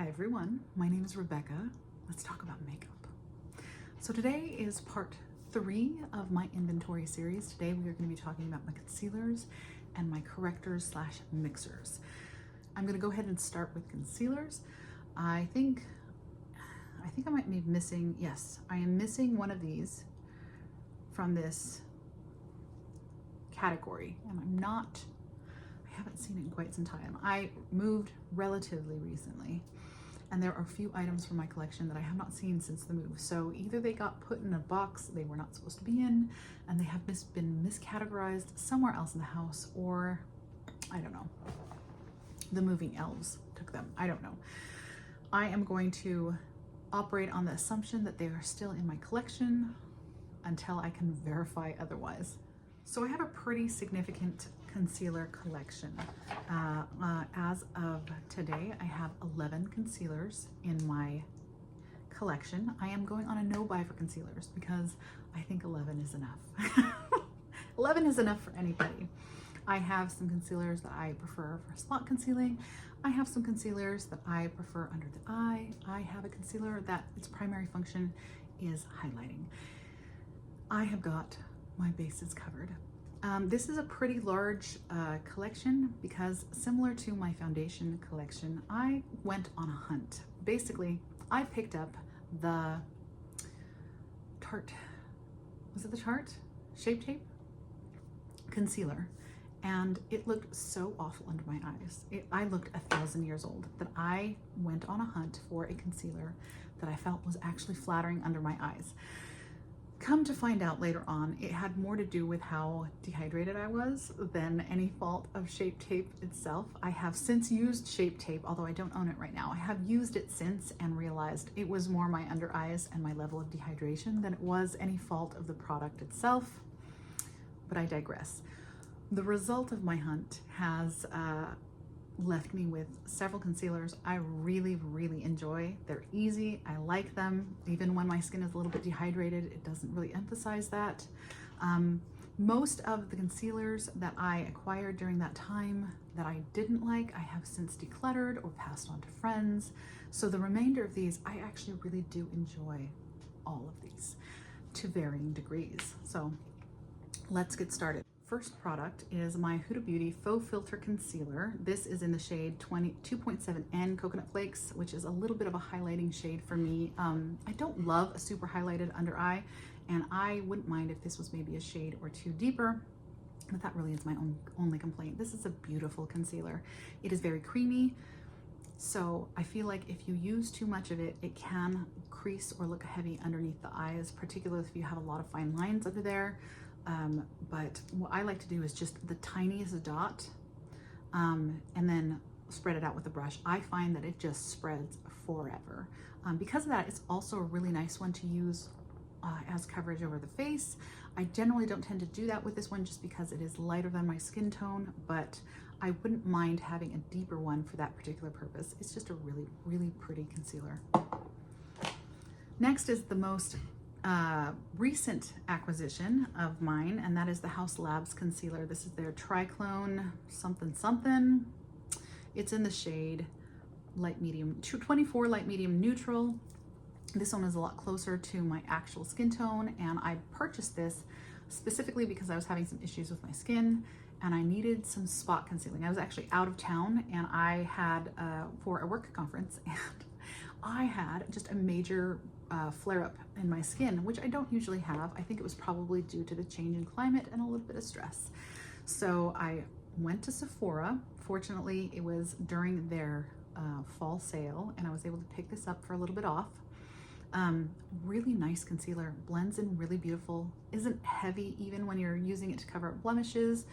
Hi everyone, my name is Rebecca. Let's talk about makeup. So today is part 3 of my inventory series. Today we are going to be talking about my concealers and my correctors slash mixers. I'm going to go ahead and start with concealers. I think I might be missing, yes, I am missing one of these from this category, and I haven't seen it in quite some time. I moved relatively recently, and there are a few items from my collection that I have not seen since the move. So either they got put in a box they were not supposed to be in, and they have been miscategorized somewhere else in the house, or I don't know, the moving elves took them. I don't know. I am going to operate on the assumption that they are still in my collection until I can verify otherwise. So I have a pretty significant concealer collection. As of today, I have 11 concealers in my collection. I am going on a no buy for concealers because I think 11 is enough. 11 is enough for anybody. I have some concealers that I prefer for spot concealing. I have some concealers that I prefer under the eye. I have a concealer that its primary function is highlighting. I have got my bases covered. This is a pretty large collection because, similar to my foundation collection, I went on a hunt. Basically, I picked up the Tarte, was it the Tarte Shape Tape concealer, and it looked so awful under my eyes. I looked 1,000 years old that I went on a hunt for a concealer that I felt was actually flattering under my eyes. Come to find out later on, it had more to do with how dehydrated I was than any fault of Shape Tape itself. I have since used Shape Tape, although I don't own it right now. I have used it since and realized it was more my under eyes and my level of dehydration than it was any fault of the product itself, but I digress. The result of my hunt has left me with several concealers I really enjoy. They're easy, I like them. Even when my skin is a little bit dehydrated, it doesn't really emphasize that. Most of the concealers that I acquired during that time that I didn't like, I have since decluttered or passed on to friends. So the remainder of these, I actually really do enjoy all of these to varying degrees. So let's get started. First product is my Huda Beauty Faux Filter Concealer. This is in the shade 2.7N Coconut Flakes, which is a little bit of a highlighting shade for me. I don't love a super highlighted under eye, and I wouldn't mind if this was maybe a shade or two deeper, but that really is my only complaint. This is a beautiful concealer. It is very creamy, so I feel like if you use too much of it, it can crease or look heavy underneath the eyes, particularly if you have a lot of fine lines under there. But what I like to do is just the tiniest dot and then spread it out with a brush. I find that it just spreads forever. Because of that, it's also a really nice one to use as coverage over the face. I generally don't tend to do that with this one just because it is lighter than my skin tone, but I wouldn't mind having a deeper one for that particular purpose. It's just a really pretty concealer. Next is the most recent acquisition of mine, and that is the Haus Labs concealer. This is their Triclone something. It's in the shade light medium 24 light medium neutral. This one is a lot closer to my actual skin tone, and I purchased this specifically because I was having some issues with my skin and I needed some spot concealing. I was actually out of town, and I had for a work conference, and I had just a major flare-up in my skin, which I don't usually have. I think it was probably due to the change in climate and a little bit of stress. So I went to Sephora. Fortunately, it was during their fall sale, and I was able to pick this up for a little bit off. Really nice concealer, blends in really beautiful, isn't heavy even when you're using it to cover up blemishes,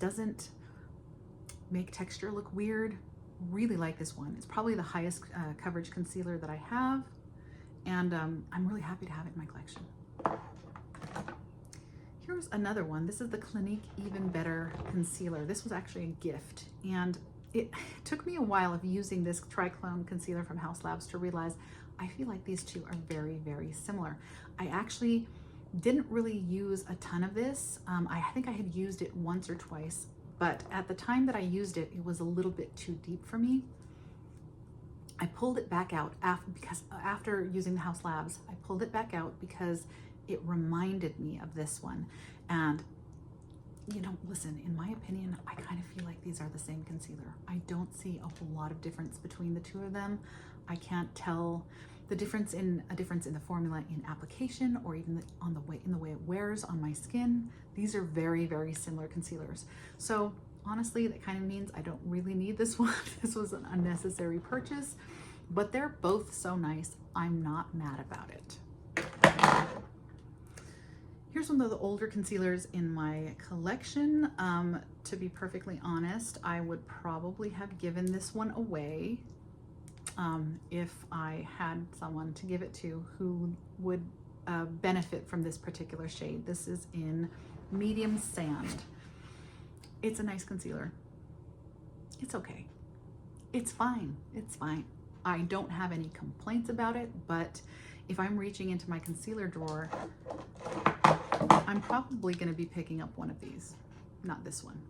doesn't make texture look weird. Really like this one. It's probably the highest coverage concealer that I have, and I'm really happy to have it in my collection. Here's another one. This is the Clinique Even Better Concealer. This was actually a gift, and it took me a while of using this Triclone concealer from Haus Labs to realize I feel like these two are very similar. I actually didn't really use a ton of this. I think I had used it once or twice, but at the time that I used it, it was a little bit too deep for me. I pulled it back out after using the House Labs. I pulled it back out because it reminded me of this one. And you know, listen, in my opinion, I kind of feel like these are the same concealer. I don't see a whole lot of difference between the two of them. I can't tell the difference in the formula in application, or even in the way it wears on my skin. These are very, very similar concealers. So honestly, that kind of means I don't really need this one. This was an unnecessary purchase, but they're both so nice. I'm not mad about it. Here's one of the older concealers in my collection. To be perfectly honest, I would probably have given this one away if I had someone to give it to who would benefit from this particular shade. This is in Medium Sand. It's a nice concealer. It's okay. It's fine. It's fine. I don't have any complaints about it, but if I'm reaching into my concealer drawer, I'm probably going to be picking up one of these, not this one.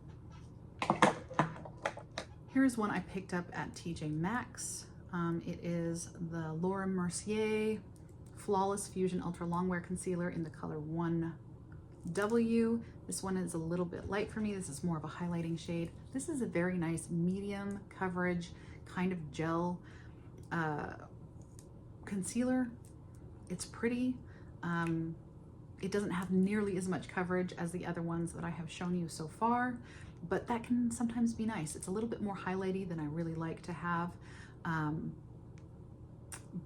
Here's one I picked up at TJ Maxx. It is the Laura Mercier Flawless Fusion Ultra Longwear Concealer in the color 1W. This one is a little bit light for me. This is more of a highlighting shade. This is a very nice medium coverage kind of gel concealer. It's pretty. It doesn't have nearly as much coverage as the other ones that I have shown you so far, but that can sometimes be nice. It's a little bit more highlighty than I really like to have,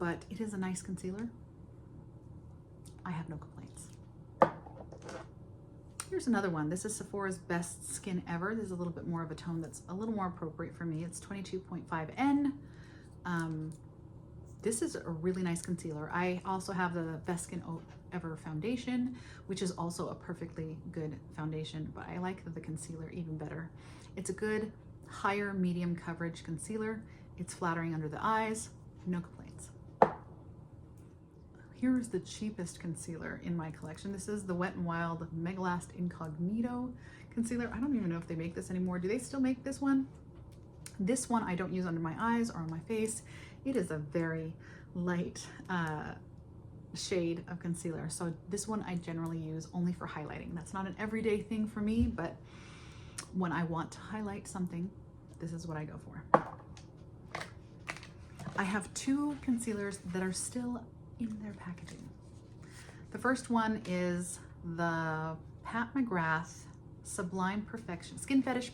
but it is a nice concealer. I have no complaints. Here's another one. This is Sephora's Best Skin Ever. This is a little bit more of a tone that's a little more appropriate for me. It's 22.5N. This is a really nice concealer. I also have the Best Skin Ever foundation, which is also a perfectly good foundation, but I like the concealer even better. It's a good higher medium coverage concealer. It's flattering under the eyes, no complaints. Here's the cheapest concealer in my collection. This is the Wet n Wild Mega Last Incognito concealer. I don't even know if they make this anymore. Do they still make this one? This one I don't use under my eyes or on my face. It is a very light shade of concealer. So this one I generally use only for highlighting. That's not an everyday thing for me, but when I want to highlight something, this is what I go for. I have two concealers that are still in their packaging. The first one is the Pat McGrath Sublime Perfection, Skin Fetish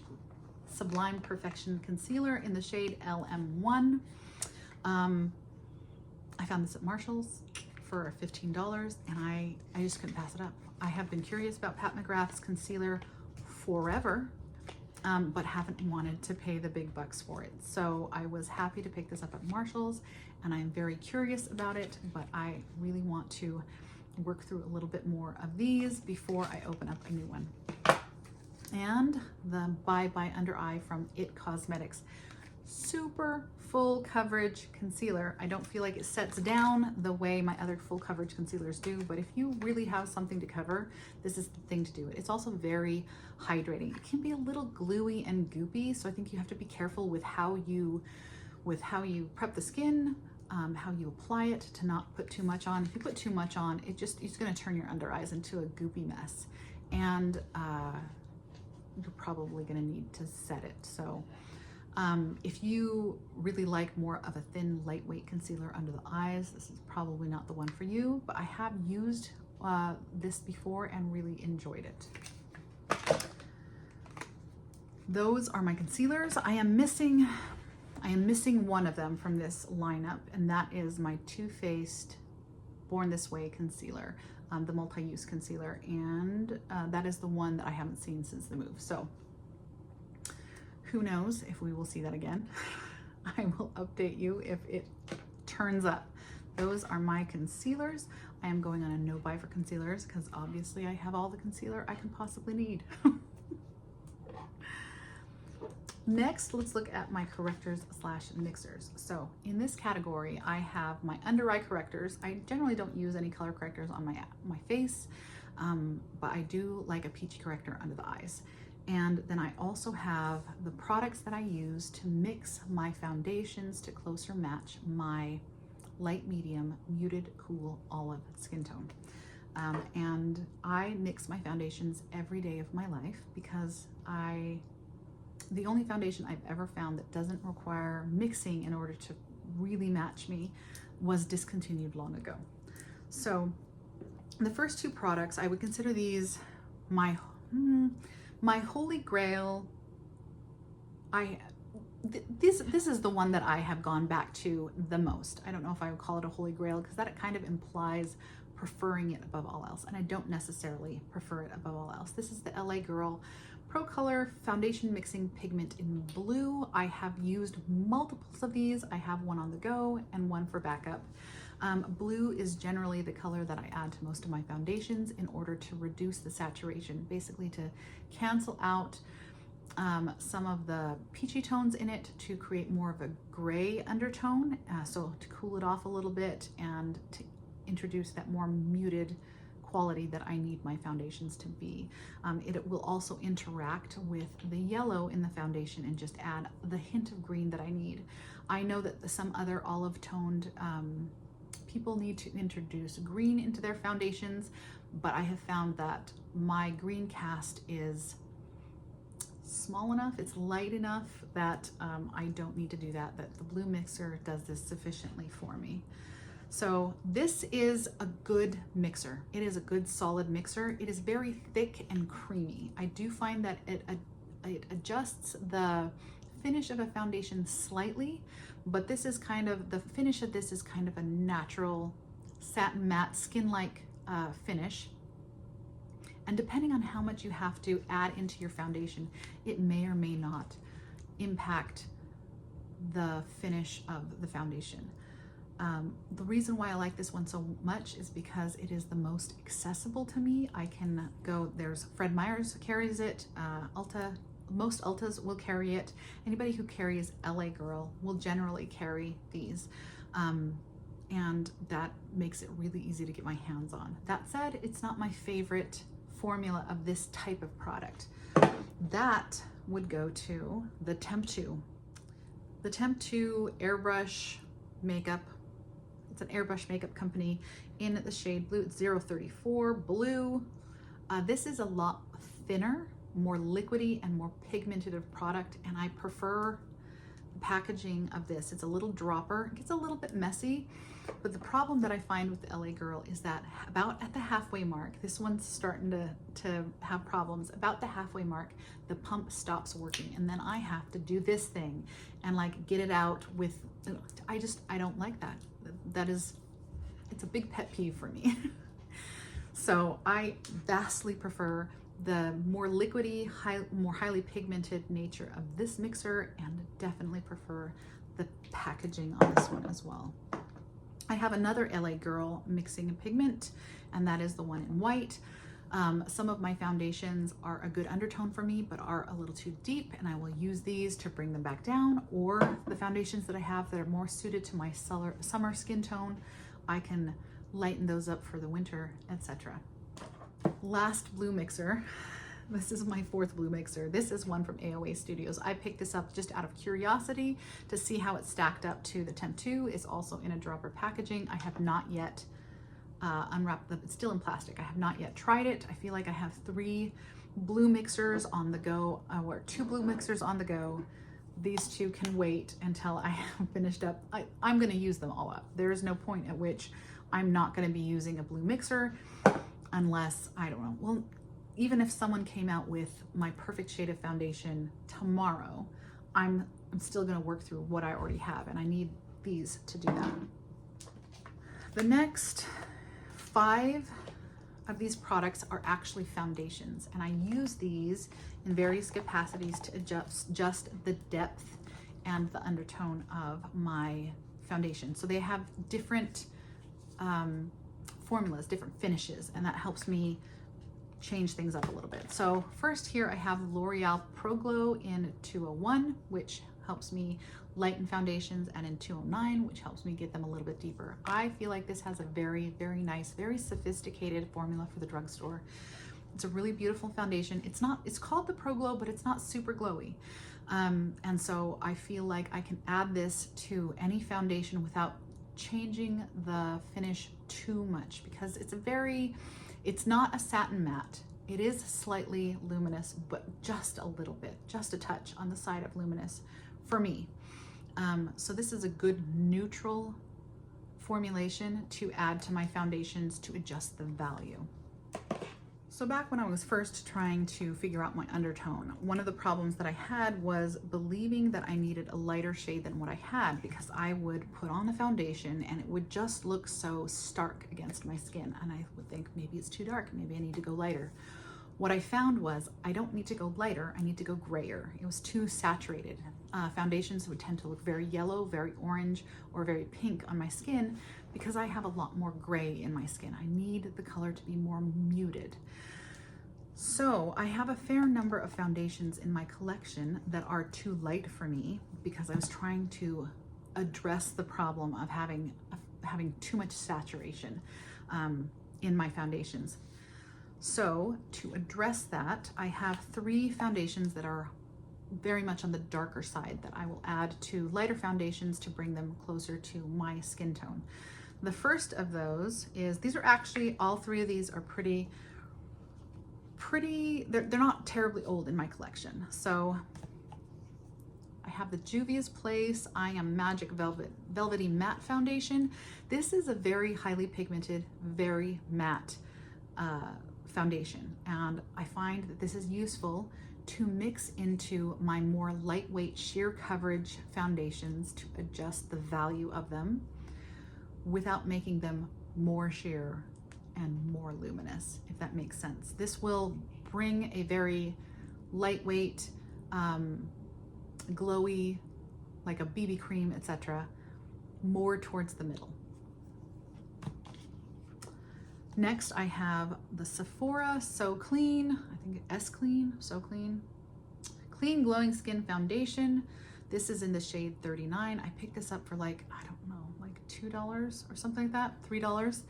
Sublime Perfection Concealer in the shade LM1. I found this at Marshall's for $15 and I just couldn't pass it up. I have been curious about Pat McGrath's concealer forever, but haven't wanted to pay the big bucks for it. So I was happy to pick this up at Marshall's, and I'm very curious about it, but I really want to work through a little bit more of these before I open up a new one. And the Bye Bye Under Eye from IT Cosmetics. Super full coverage concealer. I don't feel like it sets down the way my other full coverage concealers do, but if you really have something to cover, this is the thing to do. It's also very hydrating. It can be a little gluey and goopy, so I think you have to be careful with how you prep the skin, how you apply it to not put too much on. If you put too much on, it's going to turn your under eyes into a goopy mess, and you're probably going to need to set it. So if you really like more of a thin, lightweight concealer under the eyes, this is probably not the one for you, but I have used this before and really enjoyed it. Those are my concealers. I am missing one of them from this lineup, and that is my Too Faced Born This Way concealer, the multi-use concealer, and that is the one that I haven't seen since the move. So who knows if we will see that again. I will update you if it turns up. Those are my concealers. I am going on a no buy for concealers because obviously I have all the concealer I can possibly need. Next, let's look at my correctors / mixers. So in this category, I have my under eye correctors. I generally don't use any color correctors on my face, but I do like a peachy corrector under the eyes. And then I also have the products that I use to mix my foundations to closer match my light, medium, muted, cool, olive skin tone. And I mix my foundations every day of my life because the only foundation I've ever found that doesn't require mixing in order to really match me was discontinued long ago. So the first two products, I would consider these my holy grail. This is the one that I have gone back to the most. I don't know if I would call it a holy grail because that kind of implies preferring it above all else, and I don't necessarily prefer it above all else. This is the LA Girl Pro Color Foundation Mixing Pigment in Blue. I have used multiples of these. I have one on the go and one for backup. Blue is generally the color that I add to most of my foundations in order to reduce the saturation, basically to cancel out some of the peachy tones in it to create more of a gray undertone, so to cool it off a little bit and to introduce that more muted quality that I need my foundations to be. It will also interact with the yellow in the foundation and just add the hint of green that I need. I know that some other olive toned people need to introduce green into their foundations, but I have found that my green cast is small enough, it's light enough that I don't need to do that the blue mixer does this sufficiently for me. So this is a good mixer. It is a good solid mixer. It is very thick and creamy. I do find that it adjusts the finish of a foundation slightly, but this is kind of, the finish of this is kind of a natural satin matte skin-like finish. And depending on how much you have to add into your foundation, it may or may not impact the finish of the foundation. The reason why I like this one so much is because it is the most accessible to me. I can go, there's Fred Meyer's carries it, most Ultas will carry it. Anybody who carries LA Girl will generally carry these. And that makes it really easy to get my hands on. That said, it's not my favorite formula of this type of product. That would go to the Temp 2. The Temp 2 airbrush makeup. It's an airbrush makeup company in the shade blue. It's 034 blue. This is a lot thinner, more liquidy and more pigmented of product, and I prefer the packaging of this. It's a little dropper. It gets a little bit messy, but the problem that I find with the LA Girl is that about at the halfway mark, this one's starting to have problems. About the halfway mark, the pump stops working, and then I have to do this thing and like get it out with, I don't like that. It's a big pet peeve for me. So I vastly prefer the more liquidy, more highly pigmented nature of this mixer, and definitely prefer the packaging on this one as well. I have another LA Girl mixing pigment, and that is the one in white. Some of my foundations are a good undertone for me, but are a little too deep, and I will use these to bring them back down, or the foundations that I have that are more suited to my summer skin tone, I can lighten those up for the winter, etc. Last blue mixer. This is my fourth blue mixer. This is one from AOA Studios. I picked this up just out of curiosity to see how it stacked up to the Temp 2. It's also in a dropper packaging. I have not yet unwrapped them. It's still in plastic. I have not yet tried it. I feel like I have 3 blue mixers on the go, or 2 blue mixers on the go. These 2 can wait until I have finished up. I'm going to use them all up. There is no point at which I'm not going to be using a blue mixer unless, I don't know, well, even if someone came out with my perfect shade of foundation tomorrow, I'm still going to work through what I already have, and I need these to do that. The next 5 of these products are actually foundations, and I use these in various capacities to adjust the depth and the undertone of my foundation. So they have different formulas, different finishes, and that helps me change things up a little bit. So first here I have L'Oreal Pro Glow in 201, which helps me lighten foundations, and in 209, which helps me get them a little bit deeper. I feel like this has a very, very nice, very sophisticated formula for the drugstore. It's a really beautiful foundation. It's called the Pro Glow, but it's not super glowy. And so I feel like I can add this to any foundation without changing the finish too much, because it's not a satin matte. It is slightly luminous, but just a little bit, just a touch on the side of luminous for me. So this is a good neutral formulation to add to my foundations to adjust the value. So back when I was first trying to figure out my undertone, one of the problems that I had was believing that I needed a lighter shade than what I had, because I would put on a foundation and it would just look so stark against my skin. And I would think, maybe it's too dark, maybe I need to go lighter. What I found was I don't need to go lighter, I need to go grayer. It was too saturated. Foundations would tend to look very yellow, very orange, or very pink on my skin because I have a lot more gray in my skin. I need the color to be more muted. So I have a fair number of foundations in my collection that are too light for me, because I was trying to address the problem of having too much saturation in my foundations. So to address that, I have 3 foundations that are very much on the darker side that I will add to lighter foundations to bring them closer to my skin tone. The first of those is, these are actually, all 3 of these are pretty, they're not terribly old in my collection. So I have the Juvia's Place I Am Magic Velvety Matte Foundation. This is a very highly pigmented, very matte foundation, and I find that this is useful to mix into my more lightweight sheer coverage foundations to adjust the value of them without making them more sheer and more luminous, if that makes sense. This will bring a very lightweight, glowy, like a BB cream, etc., more towards the middle. Next, I have the Sephora So Clean, I think S-Clean, So Clean, Clean Glowing Skin Foundation. This is in the shade 39. I picked this up for like, I don't know, like $2 or something like that, $3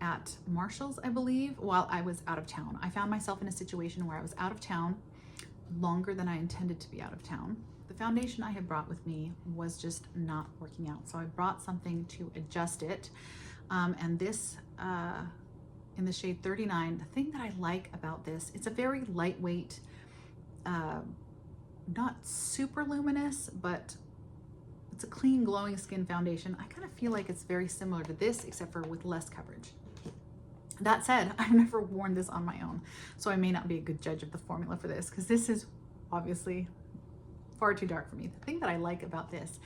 at Marshall's, I believe, while I was out of town. I found myself in a situation where I was out of town longer than I intended to be out of town. The foundation I had brought with me was just not working out, so I brought something to adjust it. And this, in the shade 39, the thing that I like about this, it's a very lightweight, not super luminous, but it's a clean glowing skin foundation. I kind of feel like it's very similar to this, except for with less coverage. That said, I've never worn this on my own, so I may not be a good judge of the formula for this, because this is obviously far too dark for me. The thing that I like about this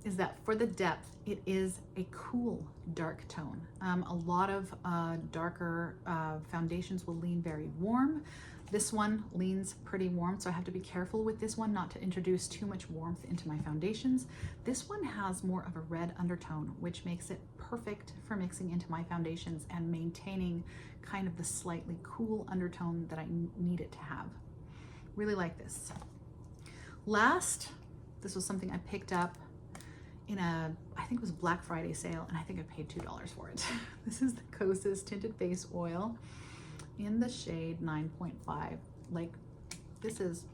is that for the depth, it is a cool dark tone. A lot of darker foundations will lean very warm. This one leans pretty warm, so I have to be careful with this one not to introduce too much warmth into my foundations. This one has more of a red undertone, which makes it perfect for mixing into my foundations and maintaining kind of the slightly cool undertone that I need it to have. Really like this. Last, this was something I picked up in a, I think it was Black Friday sale, and I think I paid $2 for it. This is the Kosas Tinted Face Oil in the shade 9.5. Like, this is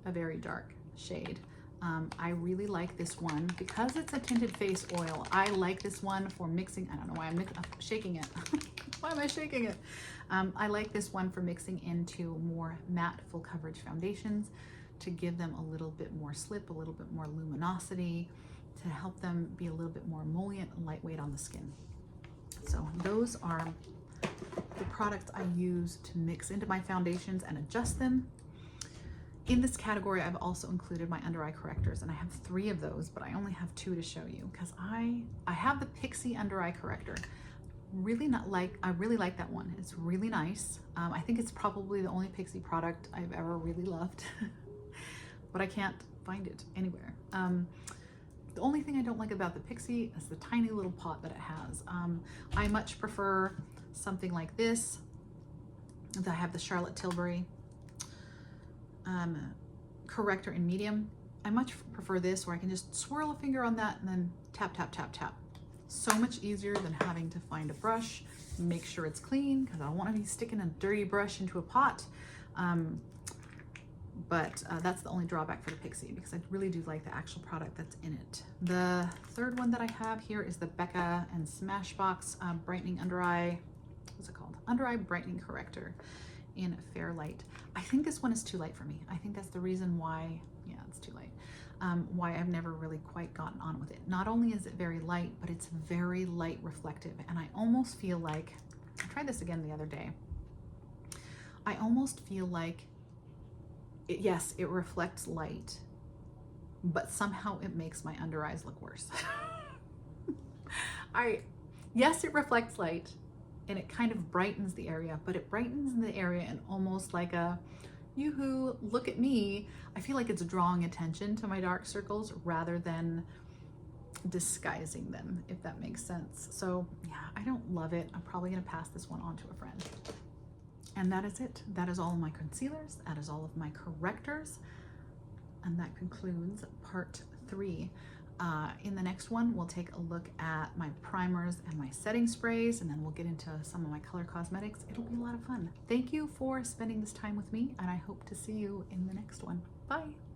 a very dark shade. I really like this one because it's a tinted face oil. I like this one for mixing. I don't know why I'm shaking it. Why am I shaking it? I like this one for mixing into more matte full coverage foundations to give them a little bit more slip, a little bit more luminosity, to help them be a little bit more emollient and lightweight on the skin. So those are the products I use to mix into my foundations and adjust them. In this category, I've also included my under eye correctors, and I have 3 of those, but I only have 2 to show you because I have the Pixie under eye corrector. I really like that one. It's really nice. I think it's probably the only Pixie product I've ever really loved, but I can't find it anywhere. The only thing I don't like about the Pixie is the tiny little pot that it has. I much prefer something like this. I have the Charlotte Tilbury corrector in medium. I much prefer this, where I can just swirl a finger on that and then tap, tap, tap, tap. So much easier than having to find a brush, make sure it's clean, because I don't want to be sticking a dirty brush into a pot. But that's the only drawback for the Pixie, because I really do like the actual product that's in it. The third one that I have here is the Becca and Smashbox Brightening Under Eye, what's it called? Under Eye Brightening Corrector in Fair Light. I think this one is too light for me. I think that's the reason why, yeah, it's too light. Why I've never really quite gotten on with it. Not only is it very light, but it's very light reflective. And I almost feel like, I tried this again the other day. I almost feel like, yes, it reflects light, but somehow it makes my under eyes look worse. Yes, it reflects light and it kind of brightens the area, but it brightens the area in almost like a, yoo-hoo, look at me. I feel like it's drawing attention to my dark circles rather than disguising them, if that makes sense. So yeah, I don't love it. I'm probably gonna pass this one on to a friend. And that is it. That is all of my concealers. That is all of my correctors. And that concludes part 3. In the next one, we'll take a look at my primers and my setting sprays, and then we'll get into some of my color cosmetics. It'll be a lot of fun. Thank you for spending this time with me, and I hope to see you in the next one. Bye.